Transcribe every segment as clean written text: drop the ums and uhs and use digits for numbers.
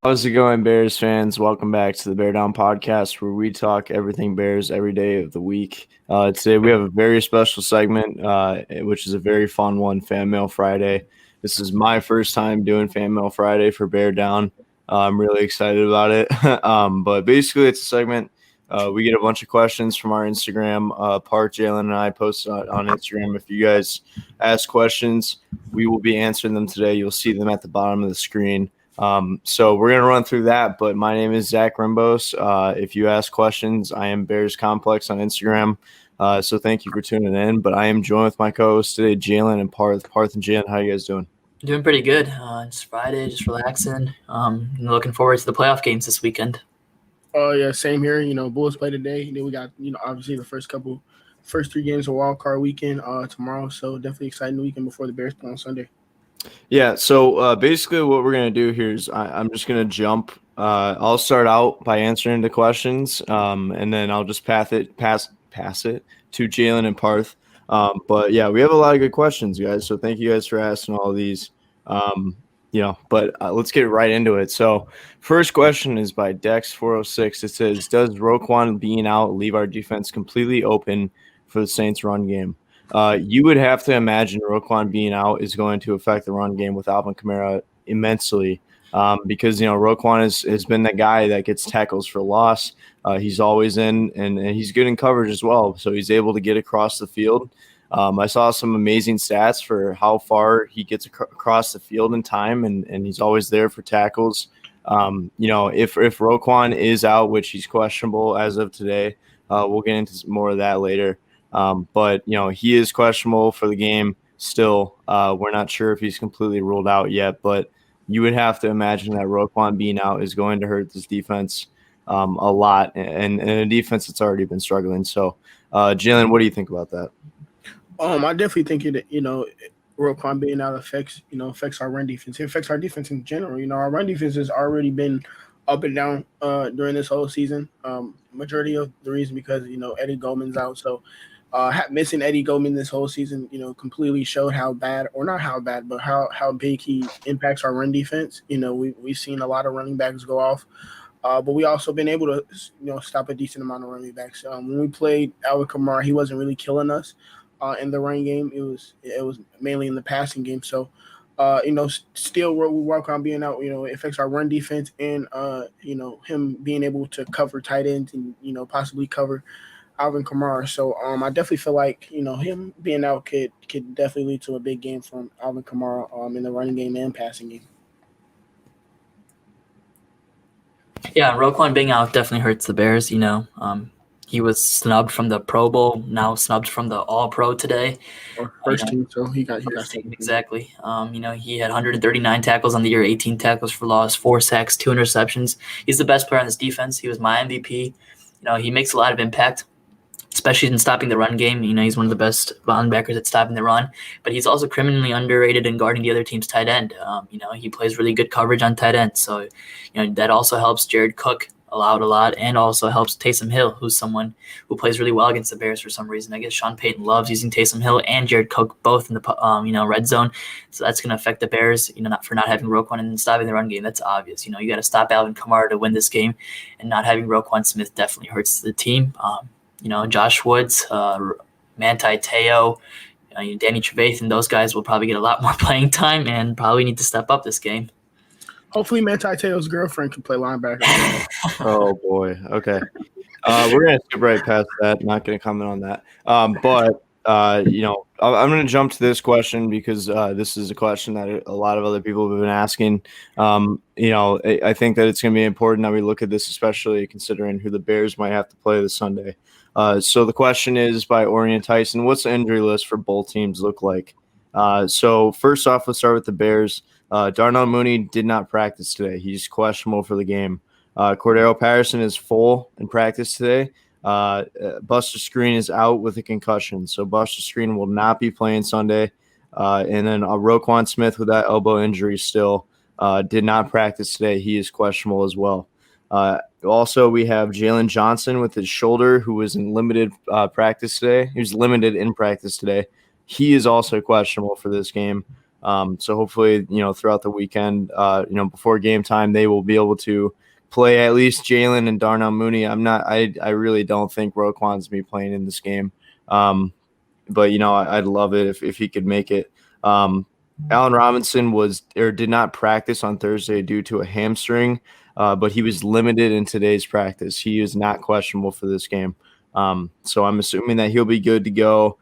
How's it going, Bears fans? Welcome back to the Bear Down Podcast, where we talk everything Bears every day of the week. Today we have a very special segment, which is a very fun one, Fan Mail Friday. This is my first time doing Fan Mail Friday for Bear Down. I'm really excited about it. But basically, it's a segment. We get a bunch of questions from our Instagram. Parth, Jaylen, and I post on Instagram. If you guys ask questions, we will be answering them today. You'll see them at the bottom of the screen. So we're going to run through that, but my name is Zach Rimbos. If you ask questions, I am Bears Complex on Instagram. So thank you for tuning in, but I am joined with my co-hosts today, Jaylen and Parth. Parth and Jaylen, how you guys doing? Doing pretty good. It's Friday, just relaxing. Looking forward to the playoff games this weekend. Oh, yeah, same here. Bulls play today. Then we got, obviously the first 3 games of Wildcard weekend tomorrow. So definitely exciting weekend before the Bears play on Sunday. Yeah, so basically what we're going to do here is I'm just going to jump. I'll start out by answering the questions, and then I'll just pass it to Jaylen and Parth. But, yeah, we have a lot of good questions, guys, so thank you guys for asking all of these. But let's get right into it. So first question is by Dex406. It says, does Roquan being out leave our defense completely open for the Saints run game? You would have to imagine Roquan being out is going to affect the run game with Alvin Kamara immensely because, Roquan has been the guy that gets tackles for loss. He's always in, and he's good in coverage as well. So he's able to get across the field. I saw some amazing stats for how far he gets across the field in time, and he's always there for tackles. If Roquan is out, which he's questionable as of today, we'll get into more of that later. But he is questionable for the game still. We're not sure if he's completely ruled out yet, but you would have to imagine that Roquan being out is going to hurt this defense a lot, and a defense that's already been struggling. So, Jaylen, what do you think about that? I definitely think Roquan being out affects our run defense. It affects our defense in general. Our run defense has already been up and down during this whole season. Majority of the reason because Eddie Goldman's out. So missing Eddie Goldman this whole season, completely showed how bad, or not how bad, but how big he impacts our run defense. We've seen a lot of running backs go off. But we also been able to stop a decent amount of running backs. When we played Alvin Kamara, he wasn't really killing us in the run game. It was mainly in the passing game. So still we work on being out. It affects our run defense and him being able to cover tight ends and possibly cover Alvin Kamara. So I definitely feel like him being out could definitely lead to a big game from Alvin Kamara in the running game and passing game. Yeah, Roquan being out definitely hurts the Bears. He was snubbed from the Pro Bowl, now snubbed from the All-Pro today. First team, so he got exactly. He had 139 tackles on the year, 18 tackles for loss, 4 sacks, 2 interceptions. He's the best player on this defense. He was my MVP. He makes a lot of impact, especially in stopping the run game. He's one of the best linebackers at stopping the run, but he's also criminally underrated in guarding the other team's tight end. He plays really good coverage on tight end. So, that also helps Jared Cook a lot, and also helps Taysom Hill, who's someone who plays really well against the Bears for some reason. I guess Sean Payton loves using Taysom Hill and Jared Cook both in the red zone. So that's going to affect the Bears, not having Roquan and stopping the run game. That's obvious. You got to stop Alvin Kamara to win this game, and not having Roquan Smith definitely hurts the team. Josh Woods, Manti Te'o, Danny Trevathan, those guys will probably get a lot more playing time and probably need to step up this game. Hopefully Manti Te'o's girlfriend can play linebacker. Oh, boy. Okay. We're going to skip right past that. Not going to comment on that. But I'm going to jump to this question because this is a question that a lot of other people have been asking. I think that it's going to be important that we look at this, especially considering who the Bears might have to play this Sunday. So the question is by Orion Tyson, what's the injury list for both teams look like? So first off, let's start with the Bears. Darnell Mooney did not practice today. He's questionable for the game. Cordero Patterson is full in practice today. Buster Skrine is out with a concussion, so Buster Skrine will not be playing Sunday. And then Roquan Smith with that elbow injury still did not practice today. He is questionable as well. Also, we have Jaylen Johnson with his shoulder, who was in limited practice today. He was limited in practice today. He is also questionable for this game. So hopefully, throughout the weekend, before game time, they will be able to play at least Jaylen and Darnell Mooney. I really don't think Roquan's be playing in this game. But I'd love it if he could make it. Allen Robinson did not practice on Thursday due to a hamstring, but he was limited in today's practice. He is not questionable for this game. So I'm assuming that he'll be good to go.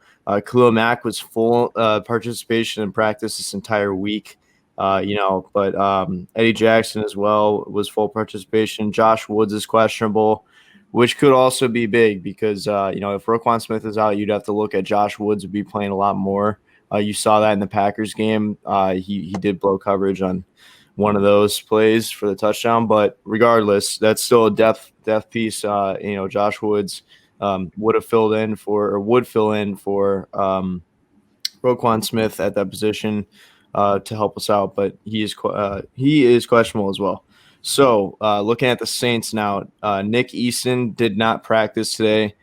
Khalil Mack was full participation in practice this entire week. But Eddie Jackson as well was full participation. Josh Woods is questionable, which could also be big because, if Roquan Smith is out, you'd have to look at Josh Woods would be playing a lot more. You saw that in the Packers game. He did blow coverage on one of those plays for the touchdown. But regardless, that's still a depth piece. Josh Woods would fill in for Roquan Smith at that position to help us out. But he is questionable as well. So looking at the Saints now, Nick Easton did not practice today.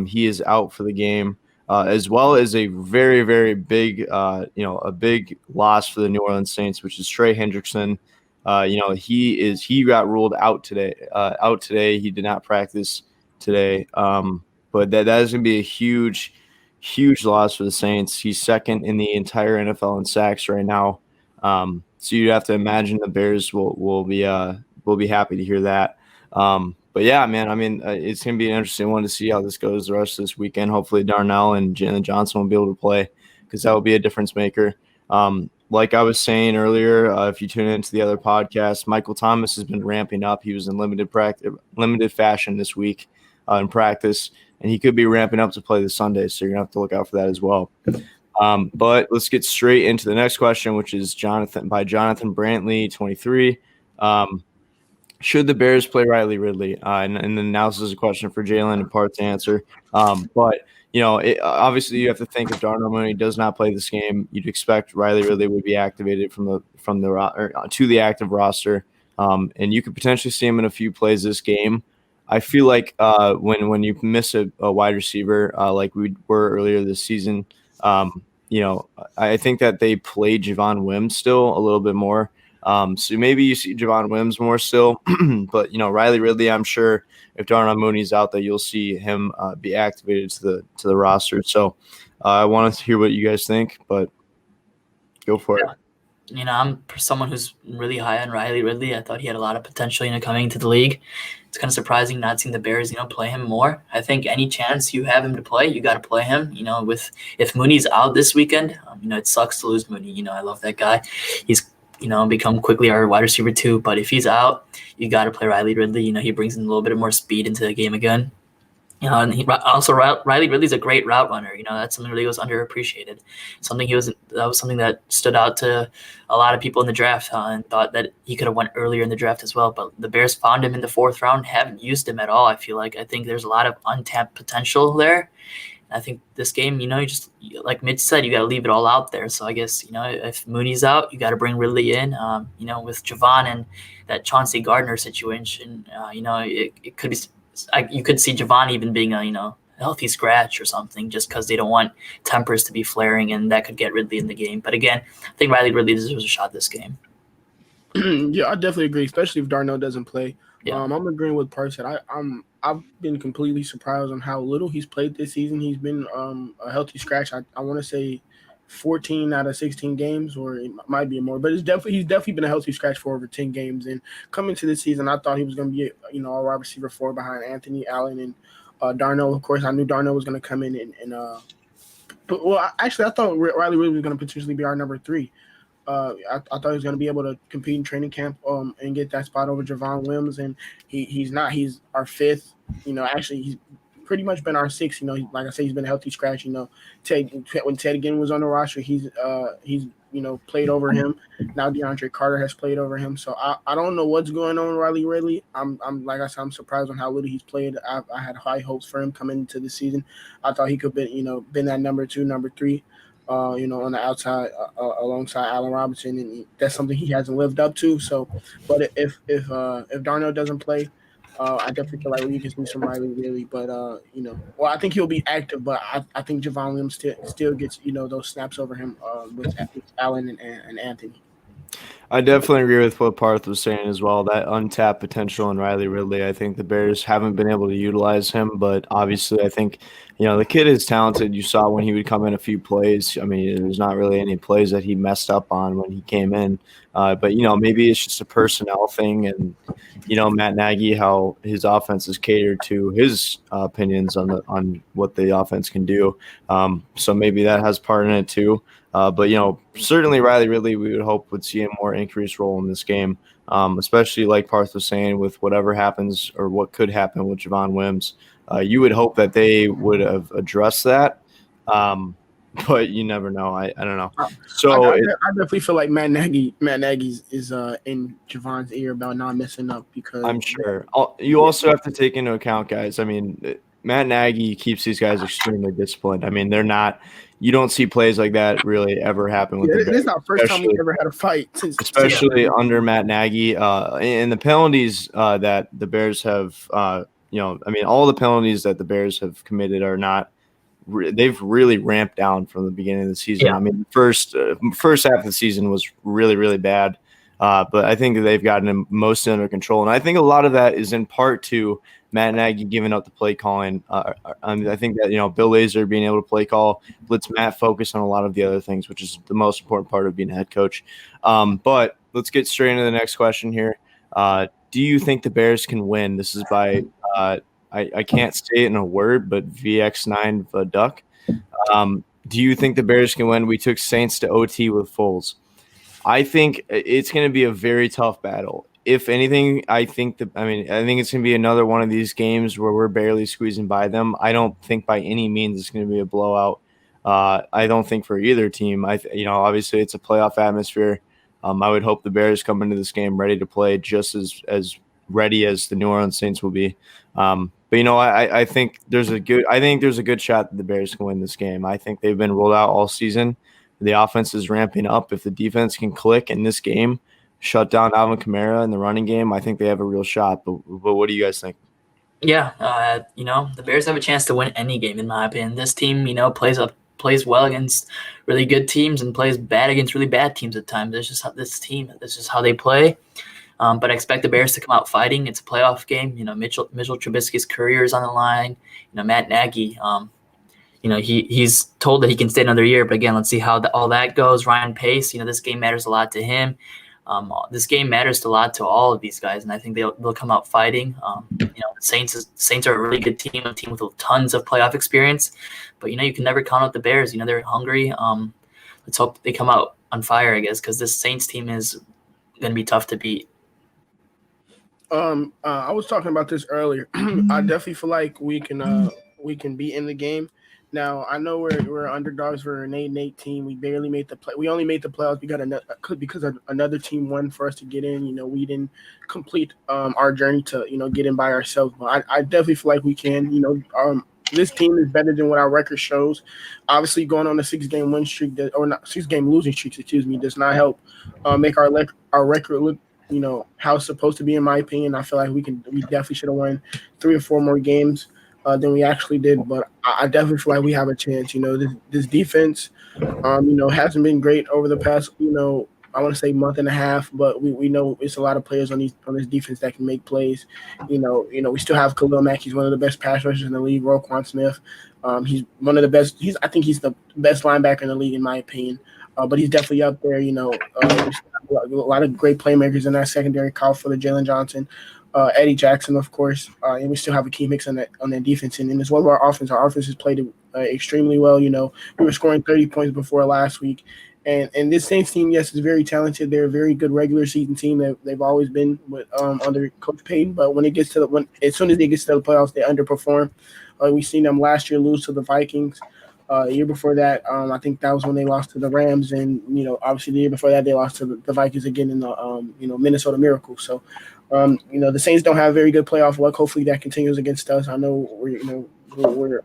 He is out for the game, as well as a very, very big, a big loss for the New Orleans Saints, which is Trey Hendrickson. He got ruled out today. He did not practice today. But that is going to be a huge, huge loss for the Saints. He's second in the entire NFL in sacks right now. So you have to imagine the Bears will be happy to hear that. But yeah, man, I mean, it's going to be an interesting one to see how this goes the rest of this weekend. Hopefully Darnell and Jaylen Johnson will be able to play because that will be a difference maker. Like I was saying earlier, if you tune into the other podcast, Michael Thomas has been ramping up. He was in limited fashion this week in practice, and he could be ramping up to play this Sunday. So you're going to have to look out for that as well. But let's get straight into the next question, which is Jonathan Brantley, 23. Should the Bears play Riley Ridley? And then now this is a question for Jaylen and Parth to answer. But obviously you have to think if Darnell Mooney does not play this game, you'd expect Riley Ridley would be activated to the active roster, and you could potentially see him in a few plays this game. I feel like when you miss a wide receiver like we were earlier this season, I think that they play Javon Wims still a little bit more. So maybe you see Javon Wims more still, but Riley Ridley, I'm sure if Darnell Mooney's out, that you'll see him be activated to the roster. So I wanted to hear what you guys think, but go for it. I'm someone who's really high on Riley Ridley. I thought he had a lot of potential, coming into the league. It's kind of surprising not seeing the Bears, play him more. I think any chance you have him to play, you got to play him. If Mooney's out this weekend, it sucks to lose Mooney. I love that guy. He's become quickly our wide receiver too. But if he's out, you got to play Riley Ridley. He brings in a little bit more speed into the game again. And Riley Ridley's a great route runner. That's something really was underappreciated. That was something that stood out to a lot of people in the draft and thought that he could have went earlier in the draft as well. But the Bears found him in the fourth round, haven't used him at all. I think there's a lot of untapped potential there. I think this game, you just like Mitch said, you got to leave it all out there. So I guess, if Mooney's out, you got to bring Ridley in. With Javon and that Chauncey Gardner situation, it could be. You could see Javon even being a healthy scratch or something, just because they don't want tempers to be flaring, and that could get Ridley in the game. But again, I think Riley Ridley deserves a shot this game. Yeah, I definitely agree, especially if Darnell doesn't play. Yeah. I'm agreeing with Parth. I've been completely surprised on how little he's played this season. He's been a healthy scratch. I want to say 14 out of 16 games, or it might be more, but he's definitely been a healthy scratch for over 10 games. And coming to this season, I thought he was going to be a wide receiver 4 behind Anthony Allen and Darnell. Of course, I knew Darnell was going to come in I thought Riley Ridley was going to potentially be our number 3. I thought he was going to be able to compete in training camp and get that spot over Javon Wims, and he's not. He's our 5th. Actually, he's pretty much been our 6th. Like I said, he's been a healthy scratch. When Ted again was on the roster, he's played over him. Now DeAndre Carter has played over him. So I don't know what's going on with Riley Ridley. I'm like I said, I'm surprised on how little he's played. I had high hopes for him coming into the season. I thought he could been that number 2, number 3. On the outside alongside Allen Robinson, and that's something he hasn't lived up to. So, but if Darnell doesn't play, I definitely feel like we can see some Riley really, but well, I think he'll be active, but I think Javon Williams still gets those snaps over him with Allen and Anthony. I definitely agree with what Parth was saying as well. That untapped potential in Riley Ridley. I think the Bears haven't been able to utilize him, but obviously, I think the kid is talented. You saw when he would come in a few plays. I mean, there's not really any plays that he messed up on when he came in, but maybe it's just a personnel thing, and Matt Nagy, how his offense is catered to his opinions on what the offense can do. So maybe that has part in it too. But certainly Riley Ridley, we would hope would see a more increased role in this game, especially like Parth was saying, with whatever happens or what could happen with Javon Williams. You would hope that they would have addressed that, but you never know. I don't know. So I definitely feel like Matt Nagy is in Javon's ear about not messing up, because I'm sure. You also have to take into account, guys. I mean, Matt Nagy keeps these guys extremely disciplined. I mean, they're not. You don't see plays like that really ever happen with the Bears. This is our first time we ever had a fight, especially under Matt Nagy. And the penalties that the Bears have, I mean, all the penalties that the Bears have committed are not. They've really ramped down from the beginning of the season. Yeah. I mean, first half of the season was really, really bad. But I think they've gotten them mostly under control. And I think a lot of that is in part to Matt Nagy giving up the play calling. I think that, Bill Lazor being able to play call lets Matt focus on a lot of the other things, which is the most important part of being a head coach. But let's get straight into the next question here. Do you think the Bears can win? This is by I can't say it in a word, but VX9 Duck. Do you think the Bears can win? We took Saints to OT with Foles. I think it's going to be a very tough battle. If anything, I think it's going to be another one of these games where we're barely squeezing by them. I don't think by any means it's going to be a blowout. I don't think for either team. Obviously it's a playoff atmosphere. I would hope the Bears come into this game ready to play, just as ready as the New Orleans Saints will be. But I think there's a good shot that the Bears can win this game. I think they've been rolled out all season. The offense is ramping up. If the defense can click in this game, shut down Alvin Kamara in the running game, I think they have a real shot. But what do you guys think? Yeah, the Bears have a chance to win any game, in my opinion. This team, plays well against really good teams and plays bad against really bad teams at times. That's just how they play. But I expect the Bears to come out fighting. It's a playoff game. Mitchell Trubisky's career is on the line. Matt Nagy, he's told that he can stay another year. But again, let's see how all that goes. Ryan Pace, this game matters a lot to him. This game matters a lot to all of these guys, and I think they'll come out fighting. The Saints are a really good team, a team with tons of playoff experience. But you can never count out the Bears. They're hungry. Let's hope they come out on fire, I guess, because this Saints team is going to be tough to beat. I was talking about this earlier. I definitely feel like we can be in the game. Now I know we're underdogs. We're an 8-8 team. We barely made the play. We only made the playoffs because another team won for us to get in. We didn't complete our journey to get in by ourselves. But I definitely feel like we can. This team is better than what our record shows. Obviously, going on a 6-game win streak or not 6-game losing streak, does not help make our record look how it's supposed to be, in my opinion. I feel like we definitely should have won 3 or 4 more games than we actually did, but I definitely feel like we have a chance. This defense, hasn't been great over the past, I want to say month and a half, but we know it's a lot of players on this defense that can make plays. We still have Khalil Mack. He's one of the best pass rushers in the league. Roquan Smith, he's one of the best. I think he's the best linebacker in the league, in my opinion. But he's definitely up there. A lot of great playmakers in that secondary. Kyle Fuller, Jaylen Johnson, Eddie Jackson, of course, and we still have a key mix on that defense. And as well as our offense has played extremely well. We were scoring 30 points before last week. And this Saints team, yes, is very talented. They're a very good regular season team. They've always been under Coach Payton. But as soon as they get to the playoffs, they underperform. We've seen them last year lose to the Vikings. The year before that, I think that was when they lost to the Rams, and obviously the year before that they lost to the Vikings again in the Minnesota Miracle. So, the Saints don't have very good playoff luck. Hopefully that continues against us. I know we're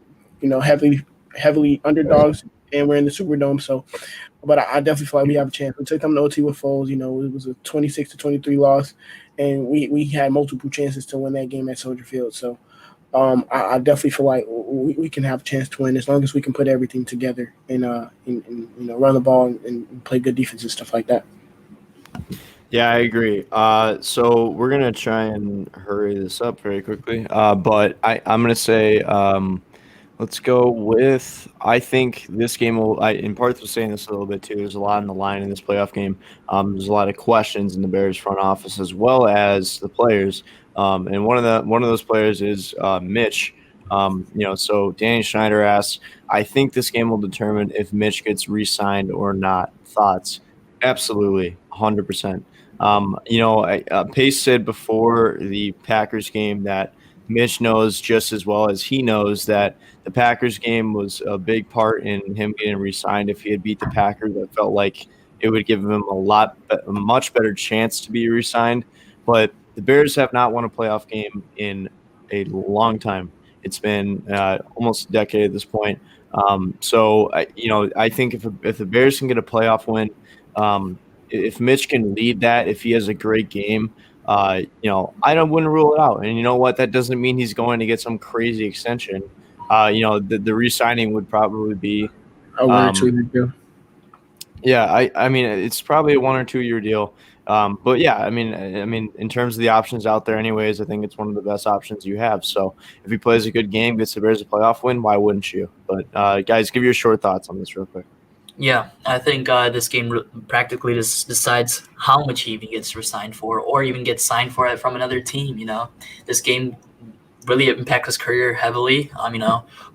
heavily underdogs, and we're in the Superdome. So, but I definitely feel like we have a chance. We took them to OT with Foles. It was a 26-23 loss, and we had multiple chances to win that game at Soldier Field. So I definitely feel like we can have a chance to win as long as we can put everything together and run the ball and play good defense and stuff like that. Yeah, I agree. So we're gonna try and hurry this up very quickly. But I'm gonna say let's go with. I think this game will. And Parth was saying this a little bit too. There's a lot on the line in this playoff game. There's a lot of questions in the Bears front office as well as the players. And one of those players is Mitch. So Danny Schneider asks, I think this game will determine if Mitch gets re-signed or not. Thoughts? Absolutely, 100%. Pace said before the Packers game that Mitch knows just as well as he knows that the Packers game was a big part in him getting re-signed. If he had beat the Packers, I felt like it would give him a much better chance to be re-signed. But the Bears have not won a playoff game in a long time. It's been almost a decade at this point. I think if the Bears can get a playoff win, if Mitch can lead that, if he has a great game, I wouldn't rule it out. And you know what? That doesn't mean he's going to get some crazy extension. The re-signing would probably be a 1 or 2 year deal. Yeah, I mean, it's probably a 1 or 2 year deal. But yeah, I mean, in terms of the options out there, anyways, I think it's one of the best options you have. So if he plays a good game, gets the Bears a playoff win, why wouldn't you? But guys, give your short thoughts on this real quick. Yeah, I think this game practically just decides how much he even gets resigned for, or even gets signed for it from another team. This game really impacts his career heavily.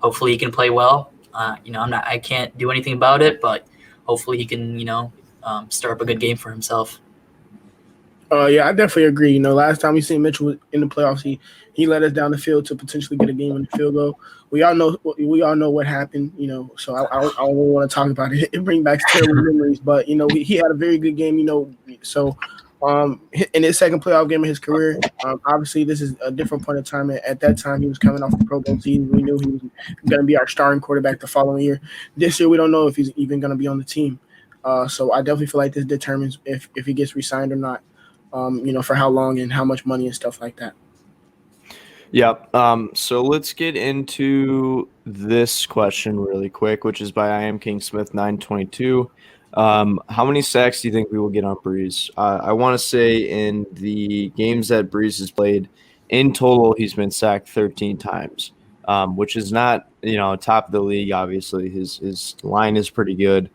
Hopefully he can play well. I can't do anything about it, but hopefully he can, start up a good game for himself. Yeah, I definitely agree. Last time we seen Mitchell in the playoffs, he led us down the field to potentially get a game in the field goal. We all know what happened. So I don't want to talk about it. It brings back terrible memories. But he had a very good game. So in his second playoff game of his career, obviously this is a different point in time. At that time, he was coming off the Pro Bowl season. We knew he was going to be our starting quarterback the following year. This year, we don't know if he's even going to be on the team. So I definitely feel like this determines if he gets re-signed or not. For how long and how much money and stuff like that. Yep. So let's get into this question really quick, which is by I Am King Smith 922. How many sacks do you think we will get on Brees? I want to say in the games that Brees has played, in total, he's been sacked 13 times, which is not, top of the league. Obviously, his line is pretty good.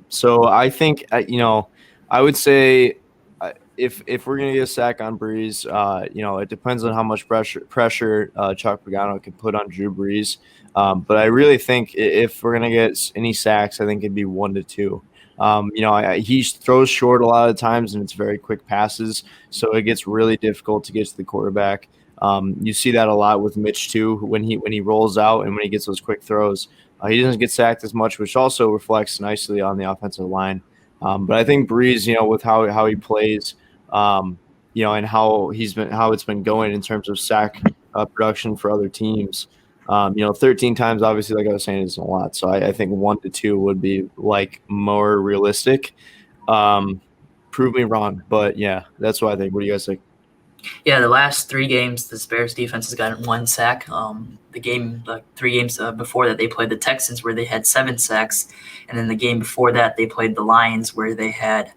So I think, I would say, if we're gonna get a sack on Brees, it depends on how much pressure Chuck Pagano can put on Drew Brees. But I really think if we're gonna get any sacks, I think it'd be 1 to 2. He throws short a lot of times, and it's very quick passes, so it gets really difficult to get to the quarterback. You see that a lot with Mitch too when he rolls out and when he gets those quick throws. He doesn't get sacked as much, which also reflects nicely on the offensive line. But I think Brees, with how he plays, and how it's been going in terms of sack production for other teams. 13 times, obviously, like I was saying, isn't a lot. So I think 1 to 2 would be more realistic. Prove me wrong, but yeah, that's what I think. What do you guys think? Yeah, the last 3 games, the Bears defense has gotten 1 sack. The 3 games before that, they played the Texans where they had 7 sacks, and then the game before that, they played the Lions where they had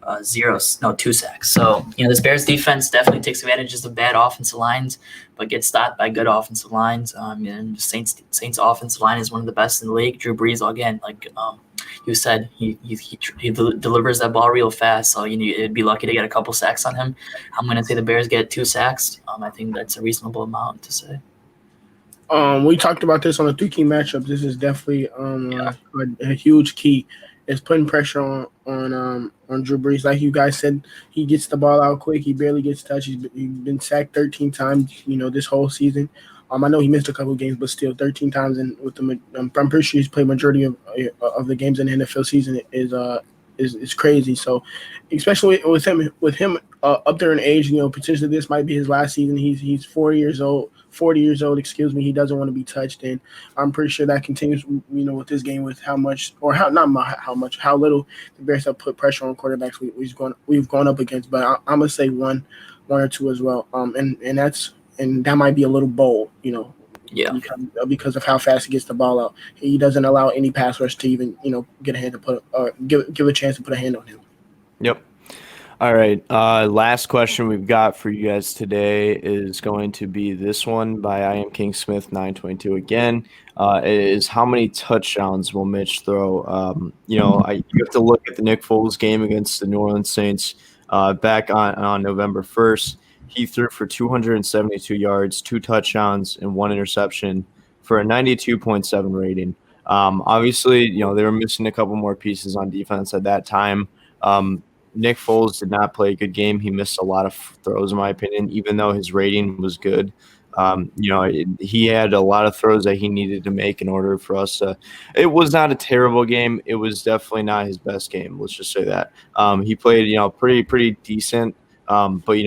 2 sacks. So this Bears defense definitely takes advantage of bad offensive lines, but gets stopped by good offensive lines. And the Saints offensive line is one of the best in the league. Drew Brees, again, like you said, he delivers that ball real fast. So it'd be lucky to get a couple sacks on him. I'm going to say the Bears get 2 sacks. I think that's a reasonable amount to say. We talked about this on the 3 key matchups. This is definitely a huge key. It's putting pressure on Drew Brees. Like you guys said, he gets the ball out quick. He barely gets touched. He's been sacked 13 times, this whole season. I know he missed a couple of games, but still 13 times. And I'm pretty sure he's played majority of the games in the NFL season is crazy. So, especially with him up there in age, potentially this might be his last season. He's 40 years old. He doesn't want to be touched, and I'm pretty sure that continues. With this game, with how little the Bears have put pressure on quarterbacks we've gone up against. But I'm gonna say 1. one or two as well. And that might be a little bold, Yeah. because of how fast he gets the ball out. He doesn't allow any pass rush to even, get a hand to put give a chance to put a hand on him. Yep. All right. Last question we've got for you guys today is going to be this one by I Am King Smith 922 again. Is how many touchdowns will Mitch throw? You have to look at the Nick Foles game against the New Orleans Saints back on November 1st. He threw for 272 yards, 2 touchdowns, and 1 interception for a 92.7 rating. Obviously, they were missing a couple more pieces on defense at that time. Nick Foles did not play a good game. He missed a lot of throws, in my opinion, even though his rating was good. He had a lot of throws that he needed to make in order for us to – it was not a terrible game. It was definitely not his best game. Let's just say that. He played, pretty decent. But,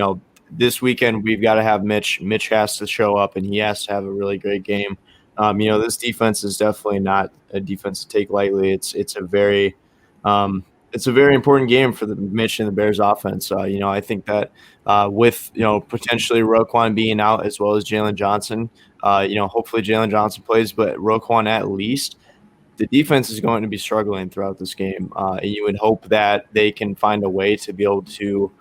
this weekend we've got to have Mitch. Mitch has to show up, and he has to have a really great game. This defense is definitely not a defense to take lightly. It's a very important game for the Mitch and the Bears offense. I think that with potentially Roquan being out as well as Jaylen Johnson, hopefully Jaylen Johnson plays, but Roquan at least, the defense is going to be struggling throughout this game. And you would hope that they can find a way to be able to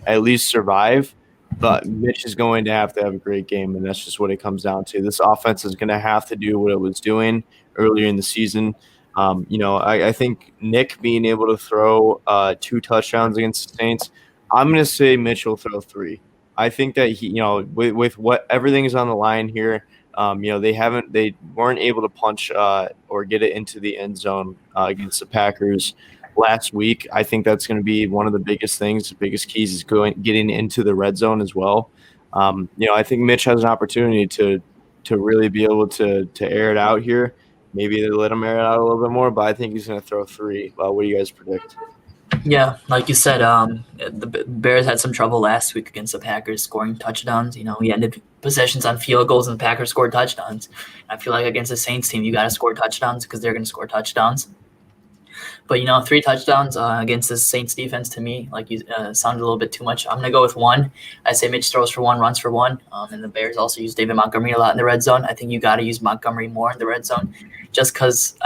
at least survive. But Mitch is going to have a great game, and that's just what it comes down to. This offense is going to have to do what it was doing earlier in the season. I think Nick being able to throw 2 touchdowns against the Saints, I'm going to say Mitch will throw 3. I think that he, with what everything is on the line here, they weren't able to punch or get it into the end zone against the Packers last week. I think that's going to be one of the biggest things. The biggest keys is getting into the red zone as well. I think Mitch has an opportunity to really be able to air it out here. Maybe they let him air it out a little bit more, but I think he's going to throw 3. What do you guys predict? Yeah, like you said, the Bears had some trouble last week against the Packers scoring touchdowns. We ended possessions on field goals, and the Packers scored touchdowns. I feel like against the Saints team, you got to score touchdowns because they're going to score touchdowns. But 3 touchdowns against the Saints defense, to me, like you sounded a little bit too much. I'm gonna go with 1. I say Mitch throws for 1, runs for 1. And the Bears also use David Montgomery a lot in the red zone. I think you got to use Montgomery more in the red zone, just because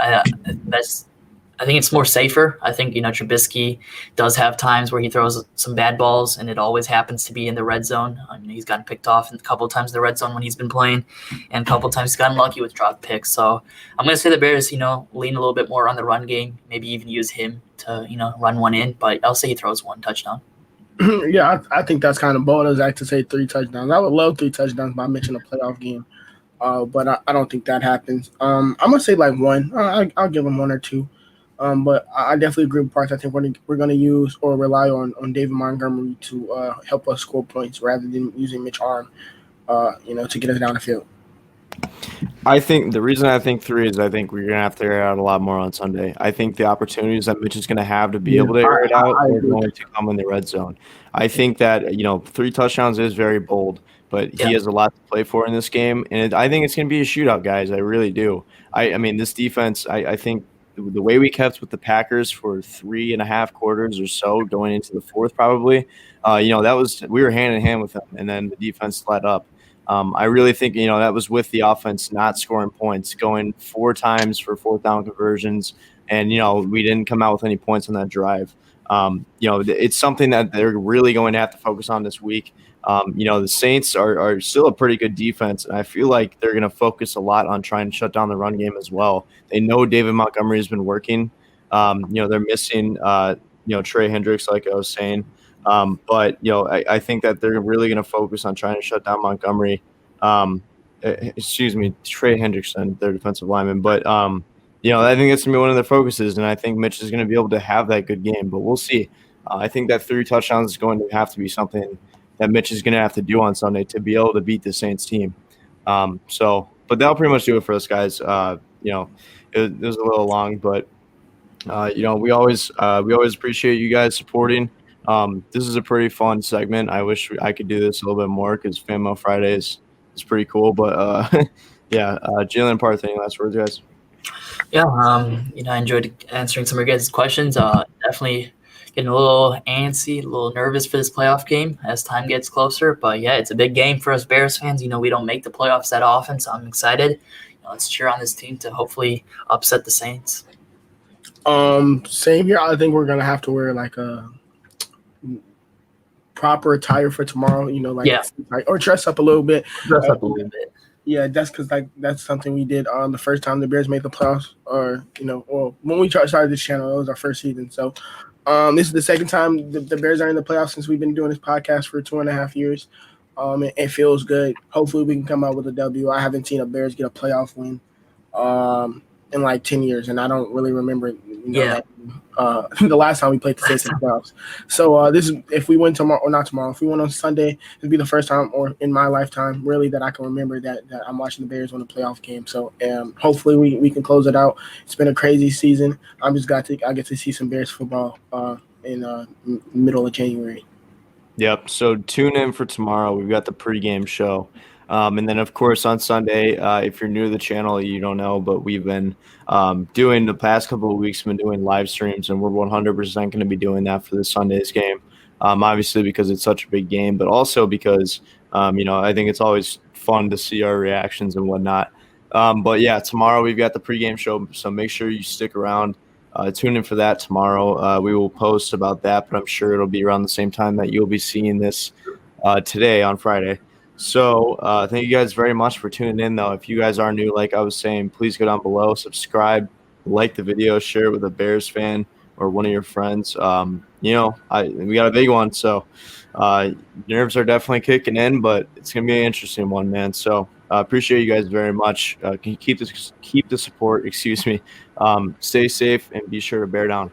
I think it's more safer. I think Trubisky does have times where he throws some bad balls, and it always happens to be in the red zone. He's gotten picked off a couple of times in the red zone when he's been playing, and a couple of times he's gotten lucky with drop picks. So I'm going to say the Bears, lean a little bit more on the run game, maybe even use him to, run one in. But I'll say he throws 1 touchdown. Yeah, I think that's kind of bold as to say 3 touchdowns. I would love 3 touchdowns by Mitch in a playoff game, but I don't think that happens. I'm going to say like 1. I'll give him 1 or 2. But I definitely agree with Parth. I think we're going to use or rely on David Montgomery to help us score points rather than using Mitch Arm, to get us down the field. I think the reason I think 3 is I think we're going to have to air it out a lot more on Sunday. I think the opportunities that Mitch is going to have to be able to air it out are going to come in the red zone. I think that 3 touchdowns is very bold, but he has a lot to play for in this game, and I think it's going to be a shootout, guys. I really do. I mean, this defense, I think the way we kept with the Packers for 3.5 quarters or so, going into the 4th probably, we were hand in hand with them, and then the defense let up. I really think that was with the offense not scoring points, going 4 times for 4th down conversions, and we didn't come out with any points on that drive. It's something that they're really going to have to focus on this week. The Saints are still a pretty good defense, and I feel like they're going to focus a lot on trying to shut down the run game as well. They know David Montgomery has been working. They're missing, Trey Hendricks, like I was saying. But I think that they're really going to focus on trying to shut down Montgomery. Trey Hendrickson, their defensive lineman. But, I think that's going to be one of their focuses, and I think Mitch is going to be able to have that good game. But we'll see. I think that 3 touchdowns is going to have to be something that Mitch is going to have to do on Sunday to be able to beat the Saints team. But that'll pretty much do it for us, guys. It was a little long, but we always appreciate you guys supporting. This is a pretty fun segment. I wish I could do this a little bit more because Fan Mail Friday is pretty cool. But Jaylen and Parth, any last words, guys? Yeah, I enjoyed answering some of your guys' questions. Definitely getting a little antsy, a little nervous for this playoff game as time gets closer. But yeah, it's a big game for us Bears fans. We don't make the playoffs that often, so I'm excited. Let's cheer on this team to hopefully upset the Saints. Same here. I think we're gonna have to wear like a proper attire for tomorrow. Or dress up a little bit. Dress up a little bit. Yeah, that's because that's something we did the first time the Bears made the playoffs, or when we started this channel, it was our first season. So, this is the second time the Bears are in the playoffs since we've been doing this podcast for 2.5 years. It feels good. Hopefully, we can come out with a W. I haven't seen a Bears get a playoff win in like 10 years, and I don't really remember the last time we played the Saints in the playoffs. So this is, if we win tomorrow, or not tomorrow, if we win on Sunday, it'd be the first time, or in my lifetime, really, that I can remember that I'm watching the Bears win a playoff game. So hopefully we can close it out. It's been a crazy season. I get to see some Bears football in middle of January. Yep. So tune in for tomorrow. We've got the pregame show. And then, of course, on Sunday, if you're new to the channel, you don't know, but we've been doing the past couple of weeks, been doing live streams, and we're 100% going to be doing that for the Sunday's game. Obviously, because it's such a big game, but also because, I think it's always fun to see our reactions and whatnot. But yeah, tomorrow we've got the pregame show, so make sure you stick around. Tune in for that tomorrow. We will post about that, but I'm sure it'll be around the same time that you'll be seeing this today on Friday. So thank you guys very much for tuning in, though. If you guys are new, like I was saying, please go down below, subscribe, like the video, share it with a Bears fan or one of your friends. We got a big one, so nerves are definitely kicking in, but it's going to be an interesting one, man. So appreciate you guys very much. Can you keep the support, Stay safe and be sure to bear down.